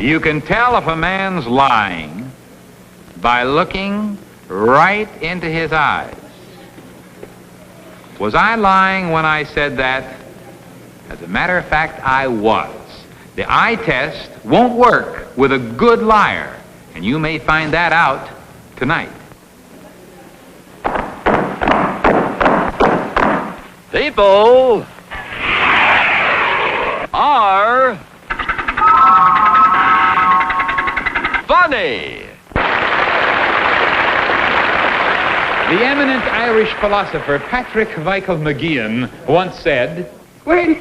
You can tell if a man's lying by looking right into his eyes. Was I lying when I said that? As a matter of fact, I was. The eye test won't work with a good liar, and you may find that out tonight. People are funny. The eminent Irish philosopher Patrick Michael McGeehan once said, "Well,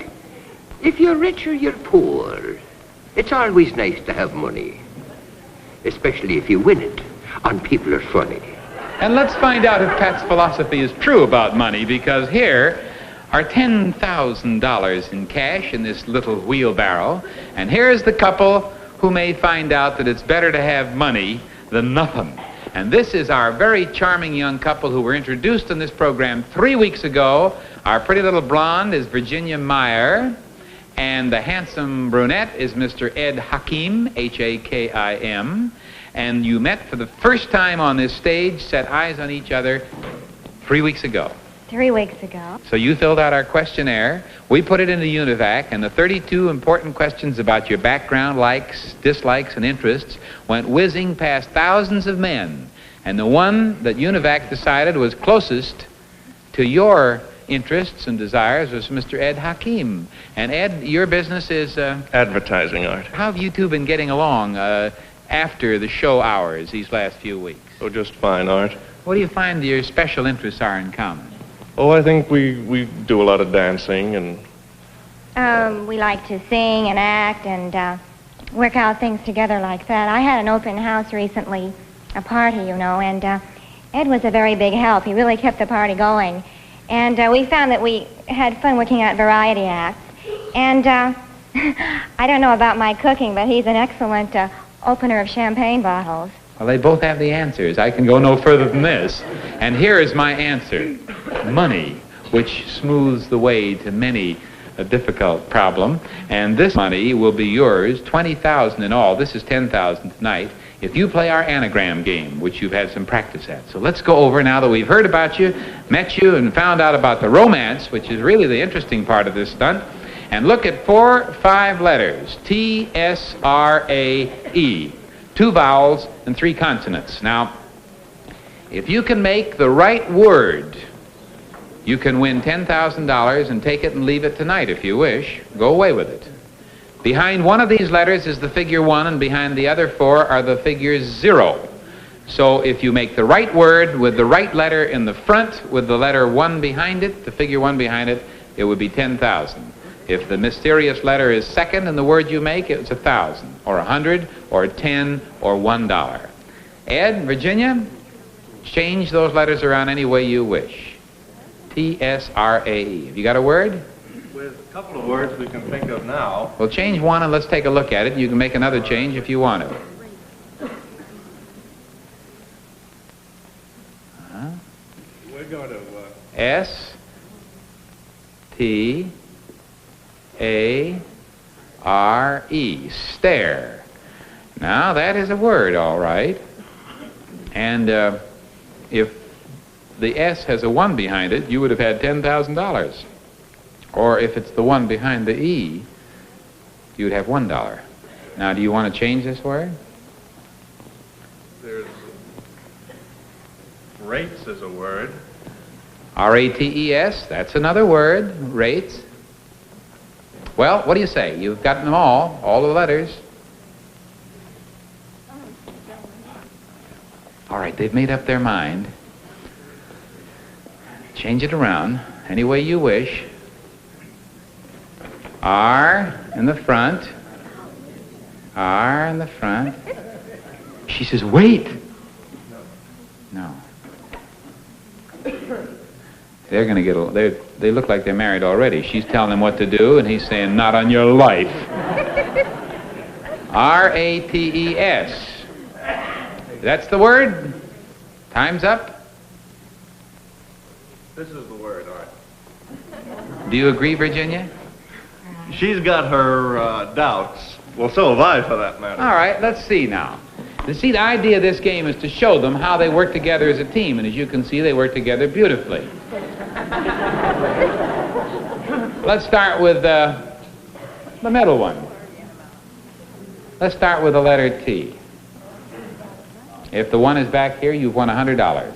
if you're rich or you're poor, it's always nice to have money. Especially if you win it on People Are Funny." And let's find out if Pat's philosophy is true about money, because here are $10,000 in cash in this little wheelbarrow, and here's the couple who may find out that it's better to have money than nothing. And this is our very charming young couple who were introduced in this program 3 weeks ago. Our pretty little blonde is Virginia Meyer, and the handsome brunette is Mr. Ed Hakim, H-A-K-I-M. And you met for the first time on this stage, set eyes on each other 3 weeks ago. 3 weeks ago. So you filled out our questionnaire. We put it in the UNIVAC, and the 32 important questions about your background, likes, dislikes, and interests went whizzing past thousands of men. And the one that UNIVAC decided was closest to your interests and desires was Mr. Ed Hakim. And Ed, your business is... advertising, Art. How have you two been getting along after the show hours these last few weeks? Oh, just fine, Art. What do you find your special interests are in common? Oh, I think we do a lot of dancing and... We like to sing and act and work out things together like that. I had an open house recently, a party, you know, and Ed was a very big help. He really kept the party going. And we found that we had fun working out variety acts. And I don't know about my cooking, but he's an excellent opener of champagne bottles. Well, they both have the answers. I can go no further than this. And here is my answer. Money, which smooths the way to many a difficult problem. And this money will be yours, $20,000 in all. This is $10,000 tonight, if you play our anagram game, which you've had some practice at. So let's go over, now that we've heard about you, met you, and found out about the romance, which is really the interesting part of this stunt, and look at 4 or 5 letters, T-S-R-A-E. 2 vowels and 3 consonants. Now, if you can make the right word, you can win $10,000 and take it and leave it tonight if you wish. Go away with it. Behind one of these letters is the figure 1, and behind the other 4 are the figures 0. So if you make the right word with the right letter in the front, with the letter 1 behind it, the figure 1 behind it, it would be 10,000. If the mysterious letter is second in the word you make, it's 1,000, or 100, or 10, or $1. Ed, Virginia, change those letters around any way you wish. T-S-R-A-E. Have you got a word? With a couple of words we can think of now. Well, change one and let's take a look at it. You can make another change if you want to. We're going to... S-T-A-R-E. Stare. Now, that is a word, all right. And if the S has a 1 behind it, you would have had $10,000. Or if it's the 1 behind the E, you would have $1. Now, do you want to change this word? There's... rates is a word. R-A-T-E-S, that's another word, rates. Well, what do you say? You've gotten them all the letters. All right, they've made up their mind. Change it around any way you wish. R in the front. R in the front. She says, wait. No. They're going to get, they look like they're married already. She's telling him what to do, and he's saying, not on your life. R-A-T-E-S. That's the word? Time's up? This is the word, Art. Do you agree, Virginia? She's got her doubts, Well, so have I, for that matter. All right, let's see now. You see, the idea of this game is to show them how they work together as a team, and as you can see, they work together beautifully. Let's start with the middle one. Let's start with the letter T. If the 1 is back here, you've won $100.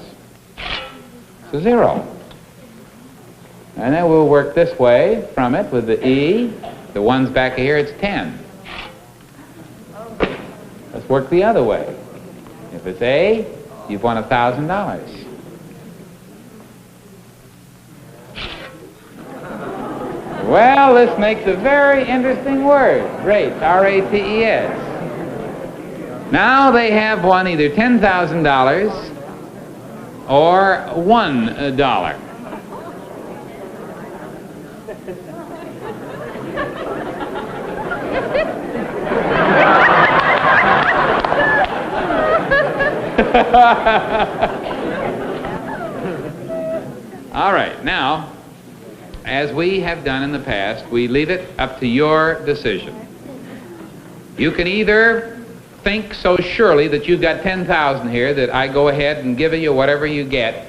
So 0. And then we'll work this way from it with the E. The 1's back here, it's 10. Let's work the other way. If it's A, you've won $1,000. Well, this makes a very interesting word. Rate, R-A-T-E-S. Now they have won either $10,000 or $1. All right, now, as we have done in the past, we leave it up to your decision. You can either think so surely that you've got 10,000 here that I go ahead and give you whatever you get,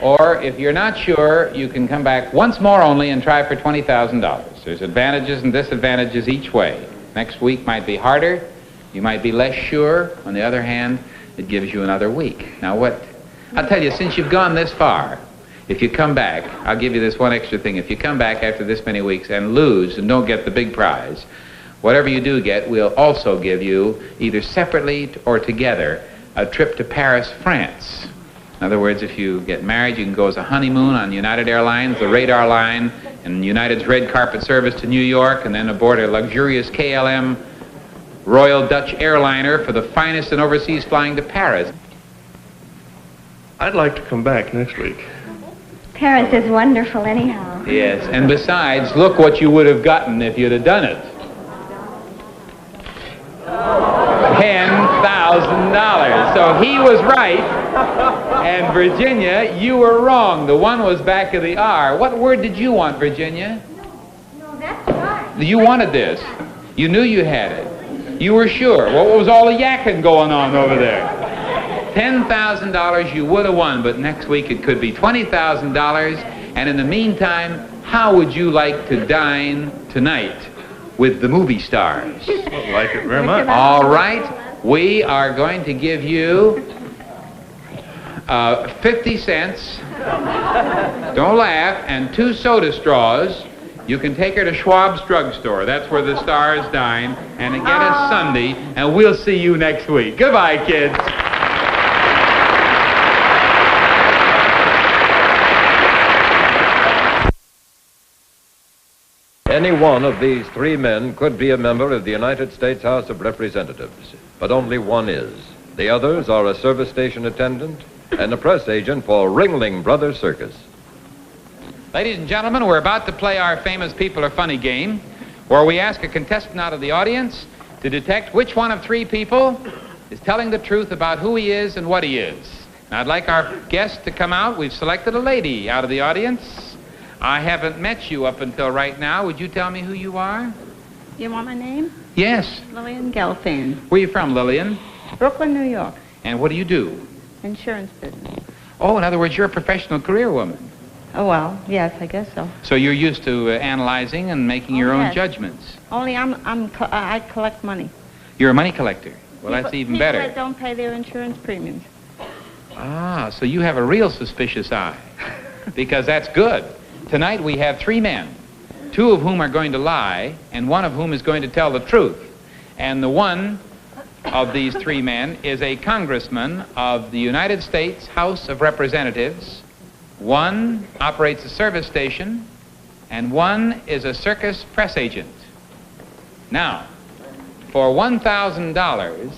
or if you're not sure, you can come back once more only and try for $20,000. There's advantages and disadvantages each way. Next week might be harder. You might be less sure. On the other hand, it gives you another week. Now what? I'll tell you, since you've gone this far, if you come back, I'll give you this one extra thing. If you come back after this many weeks and lose and don't get the big prize, whatever you do get, we'll also give you, either separately or together, a trip to Paris, France. In other words, if you get married, you can go as a honeymoon on United Airlines, the Radar line, and United's red carpet service to New York, and then aboard a luxurious KLM Royal Dutch airliner for the finest in overseas flying to Paris. I'd like to come back next week. Paris is wonderful anyhow. Yes, and besides, look what you would have gotten if you'd have done it. $10,000. So he was right, and Virginia, you were wrong. The 1 was back of the R. What word did you want, Virginia? No, that's right. You wanted this. You knew you had it. You were sure. What was all the yakking going on over there? $10,000 you would have won, but next week it could be $20,000. And in the meantime, how would you like to dine tonight with the movie stars? I like it very much. All right. We are going to give you 50 cents. Don't laugh. And 2 soda straws. You can take her to Schwab's drugstore. That's where the stars dine. And get us Sunday. And we'll see you next week. Goodbye, kids. Any one of these 3 men could be a member of the United States House of Representatives, but only one is. The others are a service station attendant and a press agent for Ringling Brothers Circus. Ladies and gentlemen, we're about to play our famous People Are Funny game, where we ask a contestant out of the audience to detect which one of 3 people is telling the truth about who he is and what he is. Now, I'd like our guest to come out. We've selected a lady out of the audience. I haven't met you up until right now. Would you tell me who you are? You want my name? Yes. Lillian Gelfand. Where are you from, Lillian? Brooklyn, New York. And what do you do? Insurance business. Oh, in other words, you're a professional career woman. Oh, well, yes, I guess so. So you're used to analyzing and making your own yes. judgments. Only I collect money. You're a money collector. Well, that's even people better. that don't pay their insurance premiums. Ah, so you have a real suspicious eye. Because that's good. Tonight we have 3 men, 2 of whom are going to lie, and 1 of whom is going to tell the truth. And the one of these 3 men is a congressman of the United States House of Representatives. 1 operates a service station, and 1 is a circus press agent. Now, for $1,000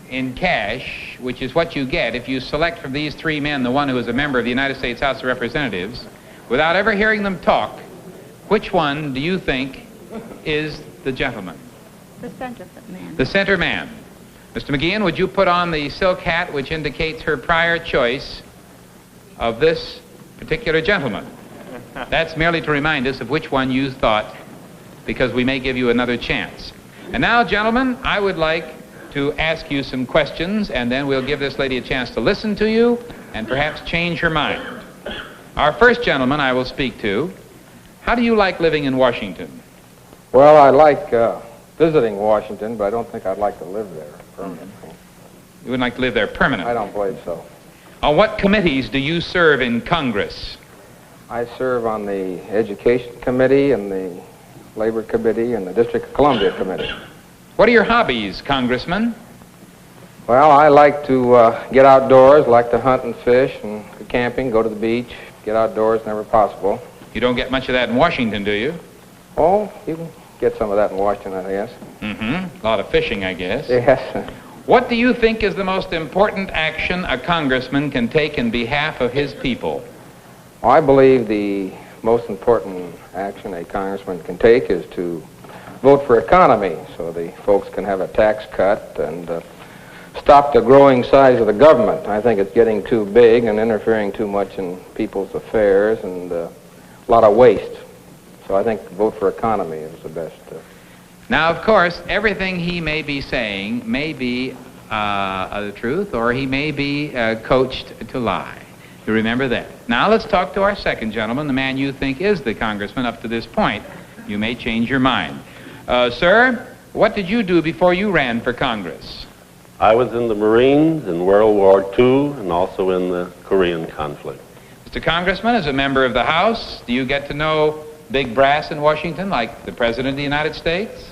in cash, which is what you get if you select from these 3 men the one who is a member of the United States House of Representatives, without ever hearing them talk, which one do you think is the gentleman? The center man. The center man. Mr. McGeehan, would you put on the silk hat which indicates her prior choice of this particular gentleman? That's merely to remind us of which one you thought, because we may give you another chance. And now, gentlemen, I would like to ask you some questions, and then we'll give this lady a chance to listen to you and perhaps change her mind. Our first gentleman I will speak to, how do you like living in Washington? Well, I like visiting Washington, but I don't think I'd like to live there permanently. You wouldn't like to live there permanently? I don't believe so. On what committees do you serve in Congress? I serve on the Education Committee and the Labor Committee and the District of Columbia Committee. What are your hobbies, Congressman? Well, I like to get outdoors, like to hunt and fish and go camping, go to the beach, get outdoors whenever possible. You don't get much of that in Washington, do you? Oh, you can get some of that in Washington, I guess. Mm-hmm. A lot of fishing, I guess. Yes. What do you think is the most important action a congressman can take in behalf of his people? Well, I believe the most important action a congressman can take is to vote for economy so the folks can have a tax cut and stop the growing size of the government. I think it's getting too big and interfering too much in people's affairs and a lot of waste. So I think vote for economy is the best. Now, of course, everything he may be saying may be the truth, or he may be coached to lie. You remember that. Now let's talk to our second gentleman, the man you think is the congressman up to this point. You may change your mind. Sir, what did you do before you ran for Congress? I was in the Marines in World War II and also in the Korean conflict. Mr. Congressman, as a member of the House, do you get to know big brass in Washington, like the President of the United States?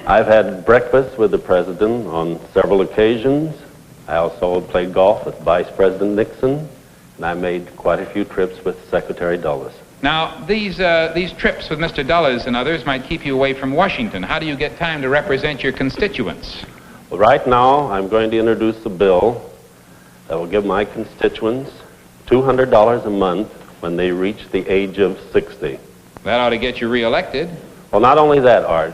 I've had breakfast with the President on several occasions. I also played golf with Vice President Nixon, and I made quite a few trips with Secretary Dulles. Now, these trips with Mr. Dulles and others might keep you away from Washington. How do you get time to represent your constituents? Well, right now, I'm going to introduce a bill that will give my constituents $200 a month when they reach the age of 60. That ought to get you reelected. Well, not only that, Art.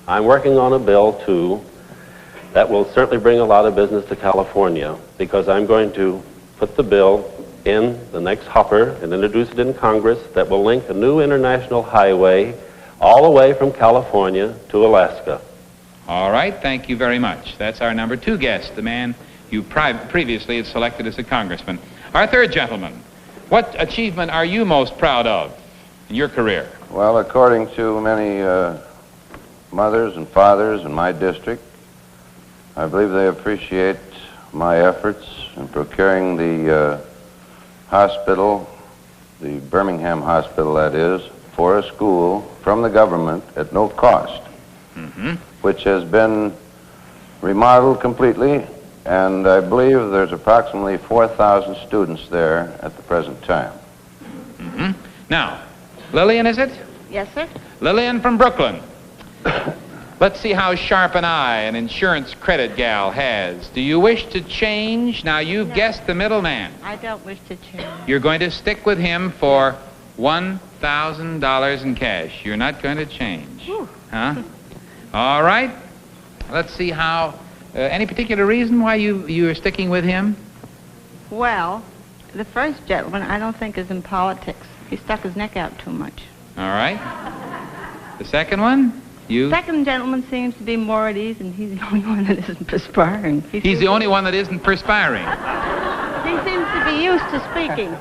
I'm working on a bill, too, that will certainly bring a lot of business to California, because I'm going to put the bill in the next hopper and introduce it in Congress that will link a new international highway all the way from California to Alaska. All right, thank you very much. That's our number two guest, the man you previously had selected as a congressman. Our third gentleman, what achievement are you most proud of in your career? Well, according to many mothers and fathers in my district, I believe they appreciate my efforts in procuring the hospital, the Birmingham Hospital, that is, for a school from the government at no cost, which has been remodeled completely, and I believe there's approximately 4,000 students there at the present time. Now, Lillian, is it? Yes, sir. Lillian from Brooklyn. Let's see how sharp an eye an insurance credit gal has. Do you wish to change? Now, you've guessed the middleman. I don't wish to change. You're going to stick with him for $1,000 in cash. You're not going to change. Huh? All right. Let's see how... any particular reason why you are sticking with him? Well, the first gentleman I don't think is in politics. He stuck his neck out too much. All right. The second one? You? Second gentleman seems to be more at ease, and he's the only one that isn't perspiring. He's the only one that isn't perspiring. He seems to be used to speaking.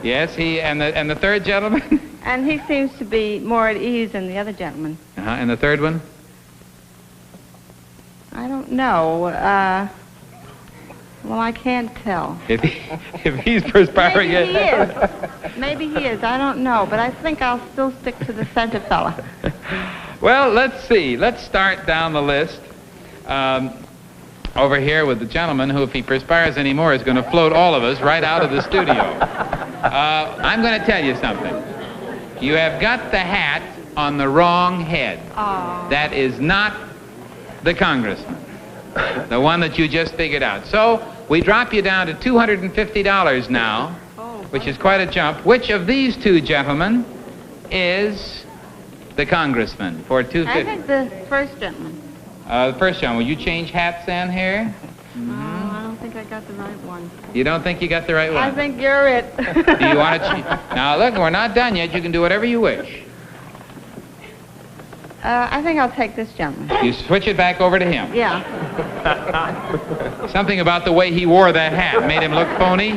Yes, and the third gentleman? And he seems to be more at ease than the other gentleman. And the third one? I don't know. Well, I can't tell. If he's perspiring... Maybe he is. Maybe he is. I don't know. But I think I'll still stick to the center fella. Well, let's see. Let's start down the list. Over here with the gentleman who, if he perspires anymore, is going to float all of us right out of the studio. I'm going to tell you something. You have got the hat on the wrong head. Oh. That is not the congressman, the one that you just figured out. So we drop you down to $250 now, which is quite a jump. Which of these two gentlemen is the congressman for $250? I think the first gentleman. The first gentleman. Will you change hats then here? I don't think I got the right one. You don't think you got the right one? I think you're it. Do you want to change? Now look, we're not done yet. You can do whatever you wish. I think I'll take this gentleman. You switch it back over to him. Yeah. Something about the way he wore that hat made him look phony?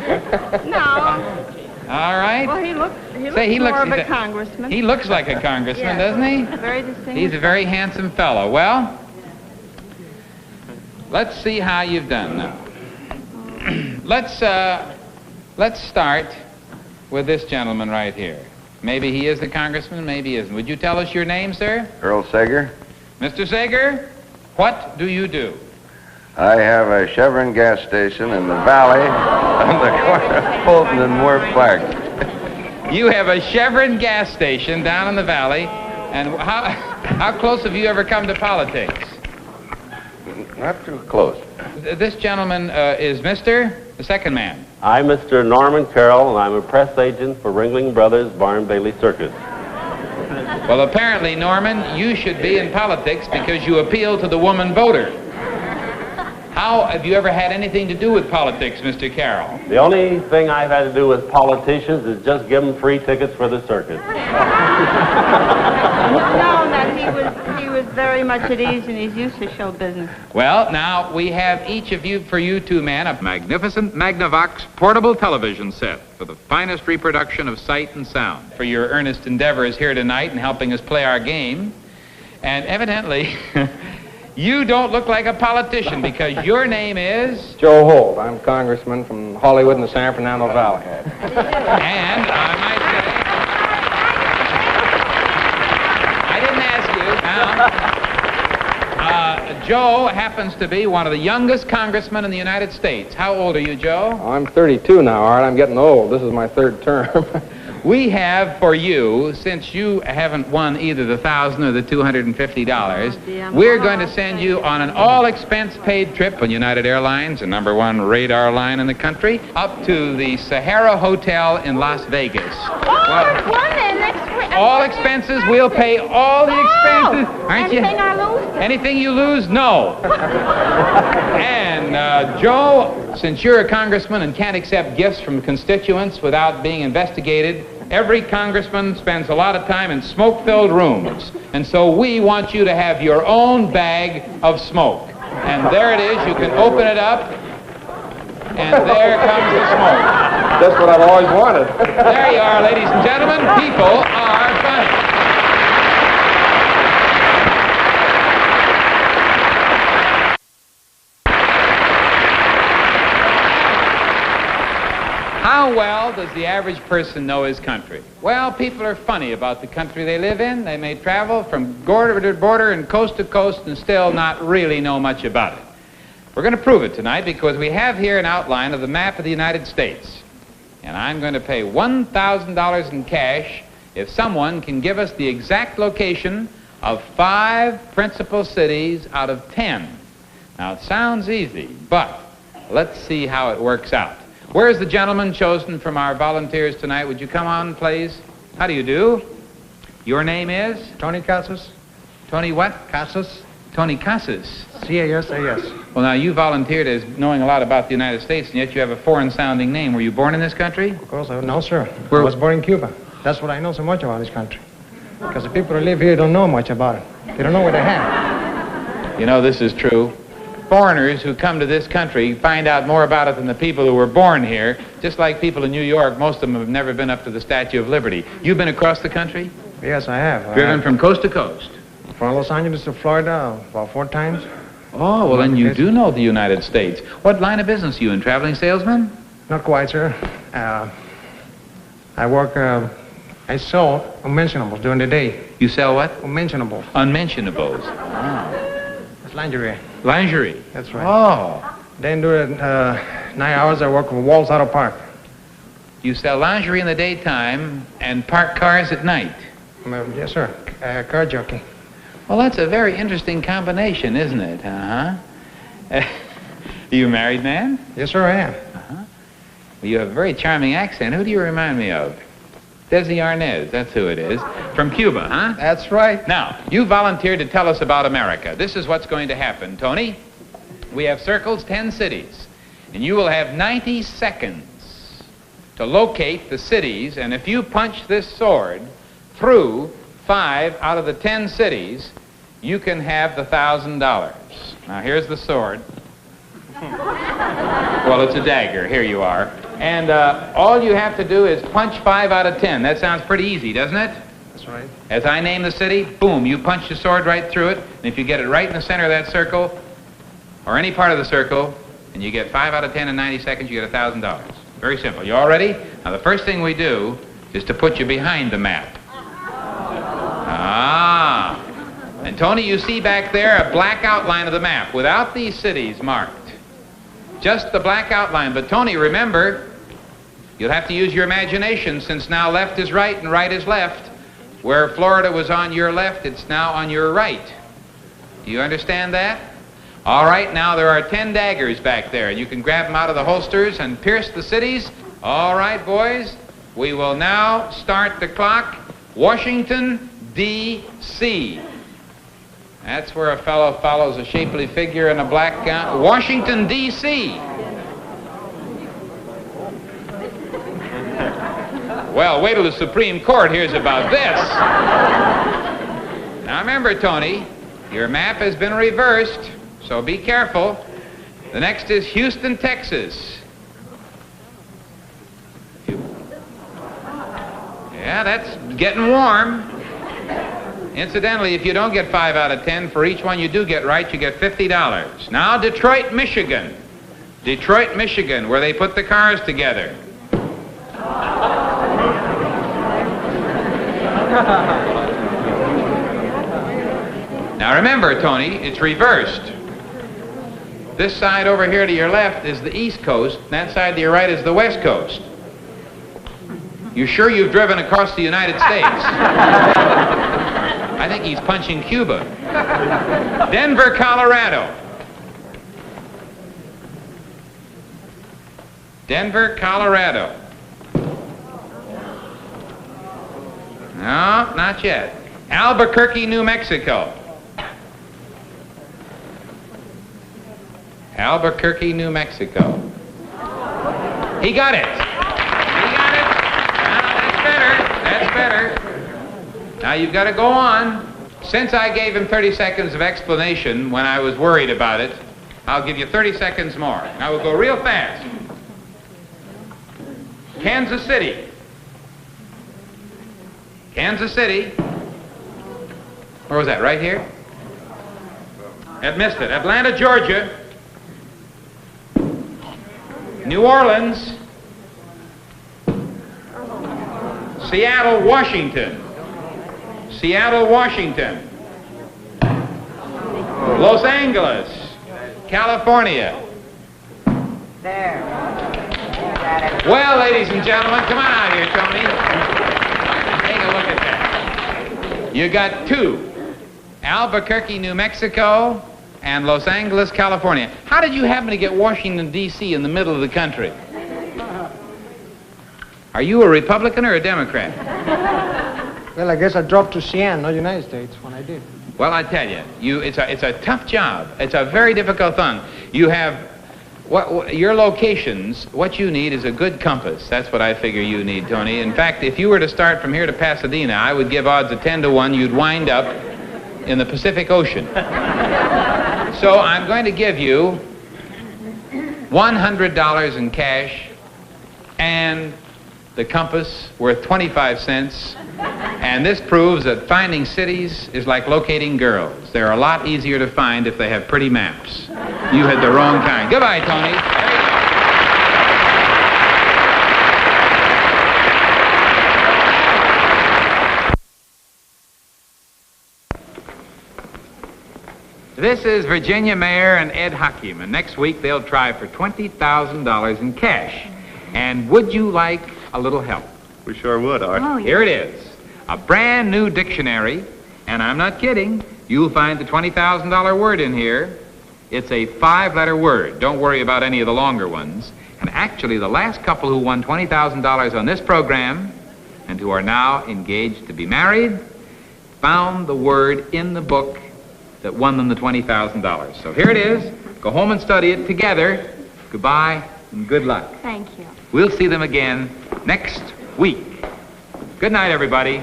No. All right. Well, he looks Say, more of a congressman. He looks like a congressman, Yes. doesn't he? Very distinguished. He's a very handsome fellow. Well, let's see how you've done now. Let's start with this gentleman right here. Maybe he is the congressman, maybe he isn't. Would you tell us your name, sir? Earl Sager. Mr. Sager, what do you do? I have a Chevron gas station in the valley on the corner of Fulton and Moore Park. You have a Chevron gas station down in the valley, and how close have you ever come to politics? Not too close. This gentleman is Mr. the second man. I'm Mr. Norman Carroll, and I'm a press agent for Ringling Brothers Barn Bailey Circus. Well, apparently, Norman, you should be in politics because you appeal to the woman voter. How have you ever had anything to do with politics, Mr. Carroll? The only thing I've had to do with politicians is just give them free tickets for the circus. No, that he was very much at ease and he's used to show business. Well, now we have each of you, for you two men, a magnificent Magnavox portable television set for the finest reproduction of sight and sound. For your earnest endeavors here tonight in helping us play our game. And evidently, you don't look like a politician because your name is... Joe Holt. I'm congressman from Hollywood in the San Fernando Valley. And I might say... I didn't ask you. Now, Joe happens to be one of the youngest congressmen in the United States. How old are you, Joe? I'm 32 now, Art. I'm getting old. This is my third term. We have for you, since you haven't won either the $1,000 or the $250, we're going to send you on an all-expense-paid trip on United Airlines, the #1 radar line in the country, up to the Sahara Hotel in Las Vegas. All expenses, we'll pay all the expenses. Aren't you? Anything I lose? Anything you lose? No. And Joe, since you're a congressman and can't accept gifts from constituents without being investigated, every congressman spends a lot of time in smoke-filled rooms. And so we want you to have your own bag of smoke. And there it is. You can open it up. And there comes the smoke. That's what I've always wanted. There you are, ladies and gentlemen. People are funny. How well does the average person know his country? Well, people are funny about the country they live in. They may travel from border to border and coast to coast and still not really know much about it. We're going to prove it tonight because we have here an outline of the map of the United States. And I'm going to pay $1,000 in cash if someone can give us the exact location of 5 principal cities out of 10. Now, it sounds easy, but let's see how it works out. Where's the gentleman chosen from our volunteers tonight? Would you come on, please? How do you do? Your name is? Tony Casas. Tony what? Casas. Tony Casas. C-A-S-A-S. Well, now, you volunteered as knowing a lot about the United States, and yet you have a foreign-sounding name. Were you born in this country? Of course, no, sir. I was born in Cuba. That's what I know so much about this country. Because the people who live here don't know much about it. They don't know what they have. You know, this is true. Foreigners who come to this country find out more about it than the people who were born here. Just like people in New York, most of them have never been up to the Statue of Liberty. You've been across the country? Yes, I have. Driven from coast to coast? From Los Angeles to Florida about 4 times. Oh, well, then you do know the United States. What line of business are you in? Traveling salesman? Not quite, sir. I work, I sell unmentionables during the day. You sell what? Unmentionables. Unmentionables. Oh. It's lingerie. Lingerie? That's right. Oh. Then during 9 hours, I work with Walls Auto Park. You sell lingerie in the daytime and park cars at night? Yes, sir. Car jockey. Well, that's a very interesting combination, isn't it? Are you a married man? Yes, sir, I am. Well, you have a very charming accent. Who do you remind me of? Desi Arnaz, that's who it is. From Cuba, huh? That's right. Now, you volunteered to tell us about America. This is what's going to happen, Tony. We have circled 10 cities, and you will have 90 seconds to locate the cities, and if you punch this sword through 5 out of the 10 cities, you can have the $1,000. Now, here's the sword. Well, it's a dagger. Here you are. And all you have to do is punch 5 out of 10. That sounds pretty easy, doesn't it? That's right. As I name the city, boom, you punch the sword right through it. And if you get it right in the center of that circle, or any part of the circle, and you get 5 out of 10 in 90 seconds, you get $1,000. Very simple. You all ready? Now, the first thing we do is to put you behind the map. Ah. And Tony, you see back there a black outline of the map without these cities marked. Just the black outline. But Tony, remember, you'll have to use your imagination, since now left is right and right is left. Where Florida was on your left, it's now on your right. Do you understand that? All right, now there are 10 daggers back there. You can grab them out of the holsters and pierce the cities. All right, boys, we will now start the clock. Washington, D.C. That's where a fellow follows a shapely figure in a black gown. Washington, D.C. Well, wait till the Supreme Court hears about this. Now remember, Tony, your map has been reversed, so be careful. The next is Houston, Texas. Yeah, that's getting warm. Incidentally, if you don't get 5 out of 10, for each one you do get right, you get $50. Now, Detroit, Michigan. Detroit, Michigan, where they put the cars together. Now, remember, Tony, it's reversed. This side over here to your left is the East Coast, and that side to your right is the West Coast. You sure you've driven across the United States? I think he's punching Cuba. Denver, Colorado. Denver, Colorado. No, not yet. Albuquerque, New Mexico. Albuquerque, New Mexico. He got it. He got it. Now, that's better. That's better. Now, you've got to go on. Since I gave him 30 seconds of explanation when I was worried about it, I'll give you 30 seconds more. Now, we'll go real fast. Kansas City. Kansas City. Where was that? Right here? I've missed it. Atlanta, Georgia. New Orleans. Seattle, Washington. Seattle, Washington. Los Angeles, California. There. Well, ladies and gentlemen, come on out here, Tony. Take a look at that. You got 2. Albuquerque, New Mexico, and Los Angeles, California. How did you happen to get Washington, D.C. in the middle of the country? Are you a Republican or a Democrat? Well, I guess I dropped to Siena, not United States, when I did. Well, I tell you, it's a tough job. It's a very difficult thing. You have your locations. What you need is a good compass. That's what I figure you need, Tony. In fact, if you were to start from here to Pasadena, I would give odds of 10 to 1 you'd wind up in the Pacific Ocean. So I'm going to give you $100 in cash and the compass worth 25 cents. And this proves that finding cities is like locating girls. They're a lot easier to find if they have pretty maps. You had the wrong kind. Goodbye, Tony. This is Virginia Mayor and Ed Hakim, and next week they'll try for $20,000 in cash. And would you like a little help? We sure would, Art. Oh, yeah. Here it is. A brand new dictionary, and I'm not kidding. You'll find the $20,000 word in here. It's a 5-letter word. Don't worry about any of the longer ones. And actually, the last couple who won $20,000 on this program and who are now engaged to be married found the word in the book that won them the $20,000. So here it is. Go home and study it together. Goodbye and good luck. Thank you. We'll see them again next week. Good night, everybody.